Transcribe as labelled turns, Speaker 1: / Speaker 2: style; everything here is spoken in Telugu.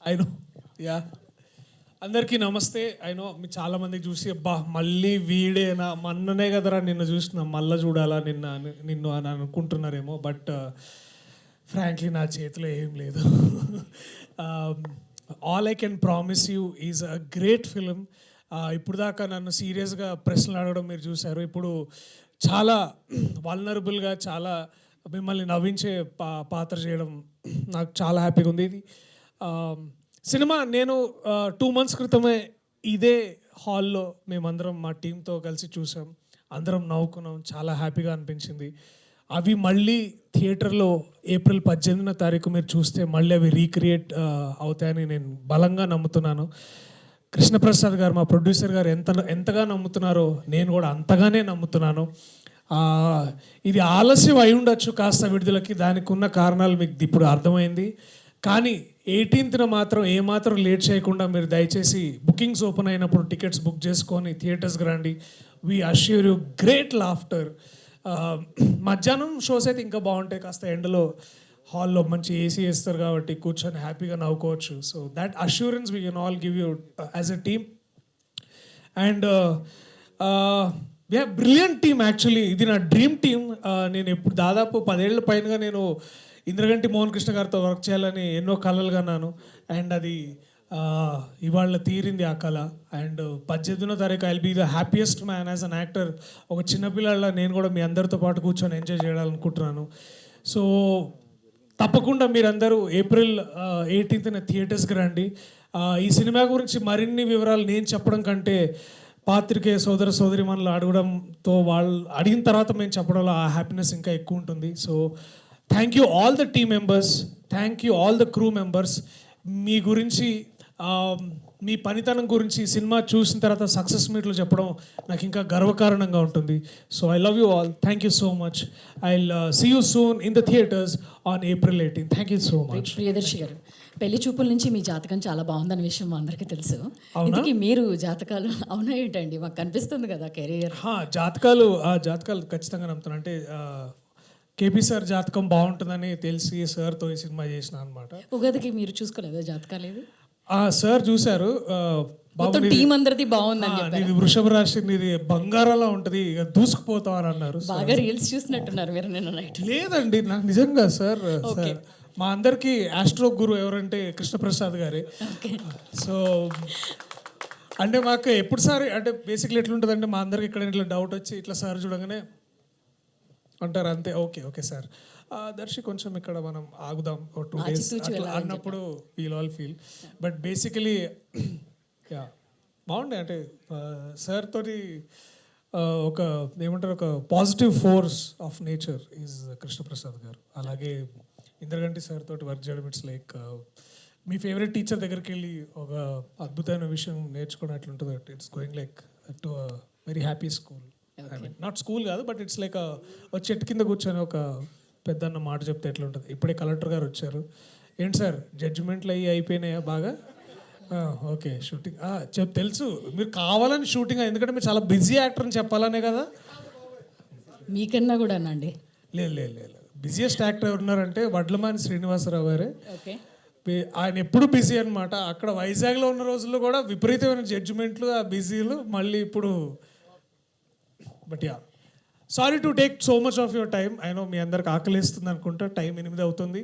Speaker 1: ఐ నో యా అందరికీ నమస్తే. ఐ నో మీ చాలా మందికి చూసి అబ్బా మళ్ళీ వీడేనా మొన్ననే కదరా నిన్ను చూసిన మళ్ళీ చూడాలా నిన్ను అని అనుకుంటున్నారేమో. బట్ ఫ్రాంక్లీ నా చేతిలో ఏం లేదు. All I can promise you is a great film. ఇప్పుడు దాకా నన్ను సీరియస్గా ప్రశ్నలు అడగడం మీరు చూశారు. ఇప్పుడు చాలా వల్నరబుల్గా చాలా మిమ్మల్ని నవ్వించే పాత్ర చేయడం నాకు చాలా హ్యాపీగా ఉంది. ఇది సినిమా నేను 2 months క్రితమే ఇదే హాల్లో మేమందరం మా టీంతో కలిసి చూసాం. అందరం నవ్వుకున్నాం, చాలా హ్యాపీగా అనిపించింది. అవి మళ్ళీ థియేటర్లో April 18 మీరు చూస్తే మళ్ళీ అవి రీక్రియేట్ అవుతాయని నేను బలంగా నమ్ముతున్నాను. కృష్ణప్రసాద్ గారు మా ప్రొడ్యూసర్ గారు ఎంతగా నమ్ముతున్నారో నేను కూడా అంతగానే నమ్ముతున్నాను. ఇది ఆలస్యం అయి ఉండొచ్చు కాస్త విడుదలకి, దానికి ఉన్న కారణాలు మీకు ఇప్పుడు అర్థమైంది. కానీ 18న మాత్రం ఏమాత్రం లేట్ చేయకుండా మీరు దయచేసి బుకింగ్స్ ఓపెన్ అయినప్పుడు టికెట్స్ బుక్ చేసుకొని థియేటర్స్కి రండి. We assure you great laughter. మధ్యాహ్నం షోస్ అయితే ఇంకా బాగుంటాయి, కాస్త ఎండలో హాల్లో మంచి ఏసీ వేస్తారు కాబట్టి కూర్చొని హ్యాపీగా నవ్వుకోవచ్చు. So that assurance we can all give you as a team. And we have brilliant team actually. ఇది నా డ్రీమ్ టీమ్. నేను ఎప్పుడు దాదాపు 10 ఏళ్ల పైనగా నేను ఇంద్రగంటి మోహన్ కృష్ణ గారితో వర్క్ చేయాలని ఎన్నో కళలు కన్నాను. అండ్ అది ఇవాళ తీరింది ఆ కళ. అండ్ 18వ తారీఖు I'll be the happiest man as an actor. ఒక చిన్నపిల్లల నేను కూడా మీ అందరితో పాటు కూర్చొని ఎంజాయ్ చేయాలనుకుంటున్నాను. సో తప్పకుండా మీరందరూ April 18న థియేటర్స్కి రండి. ఈ సినిమా గురించి మరిన్ని వివరాలు నేను చెప్పడం కంటే పాత్రికేయ సోదర సోదరిమణులు అడగడంతో వాళ్ళు అడిగిన తర్వాత మేము చెప్పడంలో ఆ హ్యాపీనెస్ ఇంకా ఎక్కువ ఉంటుంది. So thank you all the team members, thank you all the crew members. మీ గురించి మీ పనితనం గురించి సినిమా చూసిన తర్వాత సక్సెస్ మీట్లు చెప్పడం నాకు ఇంకా గర్వకారణంగా ఉంటుంది. So I love you all. Thank you so much. I see you soon in the theatres on April 18. Thank you so much.
Speaker 2: Priyadarshi garu, పెళ్లి చూపుల నుంచి మీ జాతకం చాలా బాగుందన్న విషయం మా అందరికీ తెలుసు. ఇంతకీ మీరు జాతకాలు అవునా ఏంటండి? మాకు కనిపిస్తుంది కదా కెరియర్.
Speaker 1: జాతకాలు ఖచ్చితంగా నమ్ముతాను. అంటే కేపీ సార్ జాతకం బాగుంటుందని తెలిసి సార్తో ఈ సినిమా చేసిన అనమాట.
Speaker 2: ఉగాదికి మీరు చూసుకోలేదా జాతకాలు? ఏది
Speaker 1: సార్ చూశారు.
Speaker 2: టీం అందరిది బాగుందని
Speaker 1: ఇది వృషభ రాశి, ఇది బంగారంలా ఉంటుంది, ఇక దూసుకుపోతాం అని అన్నారు.
Speaker 2: బాగా రీల్స్ చూసినట్టున్నారు మీరు నిన్న నైట్.
Speaker 1: లేదండి, నాకు నిజంగా సార్ మా అందరికీ ఆస్ట్రో గురు ఎవరంటే కృష్ణప్రసాద్ గారే. సో అంటే మాకు ఎప్పుడు సార్ అంటే బేసిక్లీ ఎట్లుంటుందంటే మా అందరికి ఇక్కడ ఇట్లా డౌట్ వచ్చి ఇట్లా సార్ చూడగానే అంటారు అంతే, ఓకే ఓకే సార్ దర్శి కొంచెం ఇక్కడ మనం ఆగుదాం 2 days అట్లా అన్నప్పుడు we'll all feel. But basically yeah బాగుండే. అంటే సార్ తోటి ఒక ఏమంటారు, ఒక positive force of nature is Krishnaprasad garu. అలాగే ఇంద్రగంటి సార్ తోటి వర్క్ చేయడం ఇట్స్ లైక్ మీ ఫేవరెట్ టీచర్ దగ్గరికి వెళ్ళి ఒక అద్భుతమైన విషయం నేర్చుకున్నట్లుంటుంది. It's going like to very happy school. I mean not school కాదు, బట్ ఇట్స్ లైక్ ఒక చెట్టు కింద కూర్చొని ఒక పెద్దన్న మాట చెప్తే ఎట్లా ఉంటుంది. ఇప్పుడే కలెక్టర్ గారు వచ్చారు. ఏంటి సార్ జడ్జిమెంట్లు అయిపోయినాయా బాగా? ఓకే షూటింగ్ తెలుసు మీరు కావాలని షూటింగ్, ఎందుకంటే మీరు చాలా బిజీ యాక్టర్ అని చెప్పాలనే కదా.
Speaker 2: మీకన్నా కూడా అండి.
Speaker 1: లేదు బిజియెస్ట్ యాక్టర్ ఎవరున్నారంటే వడ్లమాని శ్రీనివాసరావు గారే.
Speaker 2: ఓకే,
Speaker 1: ఆయన ఎప్పుడు బిజీ అనమాట. అక్కడ వైజాగ్లో ఉన్న రోజుల్లో కూడా విపరీతమైన జడ్జిమెంట్లు, ఆ బిజీలు మళ్ళీ ఇప్పుడు. But yeah sorry to take so much of your time. I know మీ అందరికి ఆకలిస్తుంది అనుకుంటా, టైం 8 అవుతుంది.